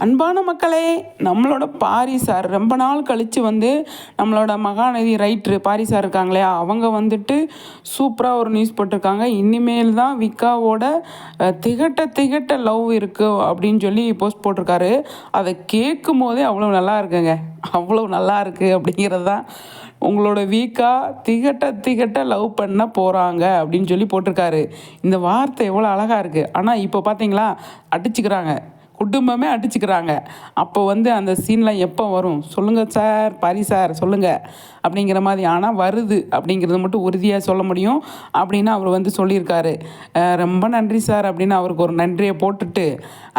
அன்பான மக்களே, நம்மளோட பாரி சார் ரொம்ப நாள் கழித்து வந்து நம்மளோட மகாநதி ரைட்ரு பாரி சார் இருக்காங்களே, அவங்க வந்துட்டு சூப்பராக ஒரு நியூஸ் போட்டிருக்காங்க. இனிமேல் தான் விக்காவோட திகட்ட திகட்ட லவ் இருக்குது அப்படின்னு சொல்லி போஸ்ட் போட்டிருக்காரு. அதை கேட்கும் போதே அவ்வளோ நல்லா இருக்குங்க, அவ்வளோ நல்லா இருக்குது அப்படிங்கிறது தான். உங்களோட வீக்கா திகட்ட திகட்ட லவ் பண்ண போகிறாங்க அப்படின்னு சொல்லி போட்டிருக்காரு. இந்த வார்த்தை எவ்வளோ அழகாக இருக்குது. ஆனால் இப்போ பார்த்தீங்களா, அடிச்சுக்கிறாங்க, குடும்பமே அடிச்சுக்கிறாங்க. அப்போ வந்து அந்த சீன்லாம் எப்போ வரும் சொல்லுங்கள் சார், பாரி சார் சொல்லுங்கள் அப்படிங்கிற மாதிரி. ஆனால் வருது அப்படிங்கிறது மட்டும் உறுதியாக சொல்ல முடியும் அப்படின்னு அவர் வந்து சொல்லியிருக்காரு. ரொம்ப நன்றி சார் அப்படின்னு அவருக்கு ஒரு நன்றியை போட்டுட்டு,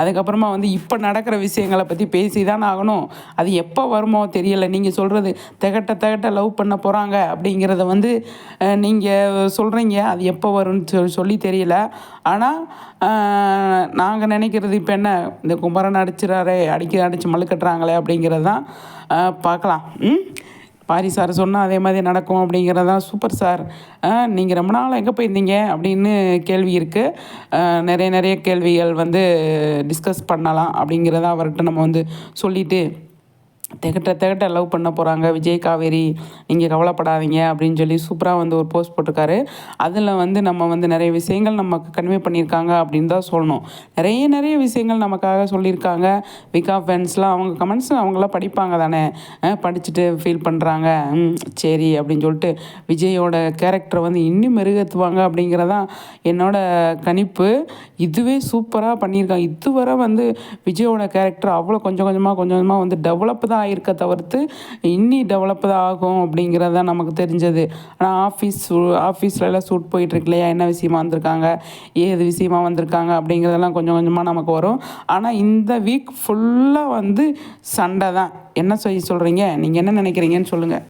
அதுக்கப்புறமா வந்து இப்போ நடக்கிற விஷயங்களை பற்றி பேசி தான் ஆகணும். அது எப்போ வருமோ தெரியலை. நீங்கள் சொல்கிறது திகட்ட திகட்ட லவ் பண்ண போகிறாங்க அப்படிங்கிறத வந்து நீங்கள் சொல்கிறீங்க, அது எப்போ வரும்னு சொல்லி தெரியல. ஆனால் நாங்கள் நினைக்கிறது இப்போ என்ன, இந்த குமரன் அடித்து மழுக்கட்டுறாங்களே அப்படிங்கிறது தான். பார்க்கலாம். பாரி சார் சொன்னால் அதே மாதிரி நடக்கும் அப்படிங்கிறது தான். சூப்பர் சார், நீங்கள் ரொம்ப நாள் எங்கே போயிருந்தீங்க அப்படின்னு கேள்வி இருக்குது. நிறைய கேள்விகள் வந்து டிஸ்கஸ் பண்ணலாம் அப்படிங்கிறத அவர்கிட்ட நம்ம வந்து சொல்லிவிட்டு, திகட்ட லவ் பண்ண போகிறாங்க விஜய் காவேரி, நீங்கள் கவலைப்படாதீங்க அப்படின்னு சொல்லி சூப்பராக வந்து ஒரு போஸ்ட் போட்டிருக்காரு. அதில் வந்து நம்ம வந்து நிறைய விஷயங்கள் நமக்கு கன்வே பண்ணியிருக்காங்க அப்படின்னு தான் சொல்லணும். நிறைய விஷயங்கள் நமக்காக சொல்லியிருக்காங்க. விகா ஃபேன்ஸ்லாம் அவங்க கமெண்ட்ஸ் அவங்களாம் படிப்பாங்க தானே, படிச்சுட்டு ஃபீல் பண்ணுறாங்க. சரி அப்படின்னு சொல்லிட்டு விஜயோட கேரக்டரை வந்து இன்னும் மெருகேற்றுவாங்க அப்படிங்கிறதான் என்னோட கணிப்பு. இதுவே சூப்பராக பண்ணியிருக்காங்க. இதுவரை வந்து விஜயோட கேரக்டர் அவ்வளோ கொஞ்சம் கொஞ்சமாக வந்து டெவலப் தான் ஆகிருக்க தவிர்த்து இன்னி டெவலப் தான் ஆகும் அப்படிங்கிறது தான் நமக்கு தெரிஞ்சது. ஆனால் ஆஃபீஸ்லலாம் ஷூட் போயிட்டுருக்கு இல்லையா, என்ன விஷயமா வந்திருக்காங்க, ஏது விஷயமா வந்திருக்காங்க அப்படிங்கிறதெல்லாம் கொஞ்சம் கொஞ்சமாக நமக்கு வரும். ஆனால் இந்த வீக் ஃபுல்லாக வந்து சண்டை தான். என்ன சொல்கிறீங்க, நீங்கள் என்ன நினைக்கிறீங்கன்னு சொல்லுங்கள்.